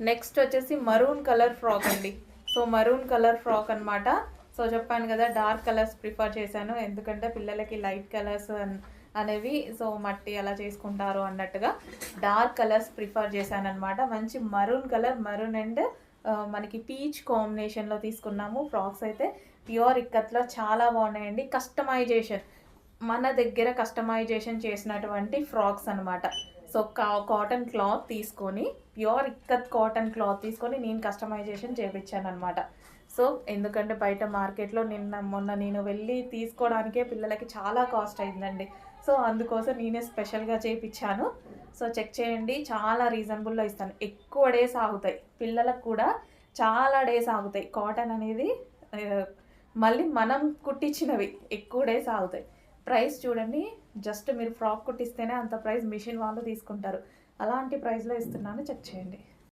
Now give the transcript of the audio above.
Next వచ్చేసి maroon colour frock అండి. So maroon colour frock అనమాట. సో చెప్పాను కదా డార్క్ కలర్స్ ప్రిఫర్ చేశాను, ఎందుకంటే పిల్లలకి లైట్ కలర్స్ అనేవి సో మట్టి అలా చేసుకుంటారు అన్నట్టుగా డార్క్ కలర్స్ ప్రిఫర్ చేశాను అనమాట. మంచి మరూన్ కలర్, మరూన్ అండ్ మనకి పీచ్ కాంబినేషన్లో తీసుకున్నాము. ఫ్రాక్స్ అయితే ప్యూర్ ఇక్కత్లో చాలా బాగున్నాయండి. కస్టమైజేషన్ మన దగ్గర కస్టమైజేషన్ చేసినటువంటి ఫ్రాక్స్ అనమాట. సో కాటన్ క్లాత్ తీసుకొని, ప్యూర్ ఇక్కత్ కాటన్ క్లాత్ తీసుకొని నేను కస్టమైజేషన్ చేయించాను అనమాట. సో ఎందుకంటే బయట మార్కెట్లో మొన్న నేను వెళ్ళి తీసుకోవడానికే పిల్లలకి చాలా కాస్ట్ అయిందండి. సో అందుకోసం నేనే స్పెషల్గా చేయించాను. సో చెక్ చేయండి, చాలా రీజనబుల్లో ఇస్తాను. ఎక్కువ డేస్ ఆగుతాయి, పిల్లలకు కూడా చాలా డేస్ ఆగుతాయి. కాటన్ అనేది మళ్ళీ మనం కుట్టించినవి ఎక్కువ డేస్ ఆగుతాయి. ప్రైస్ చూడండి, జస్ట్ మీరు ఫ్రాక్ కుట్టిస్తేనే అంత ప్రైస్ మిషన్ వాళ్ళు తీసుకుంటారు. అలాంటి ప్రైస్లో ఇస్తున్నాను, చెక్ చేయండి.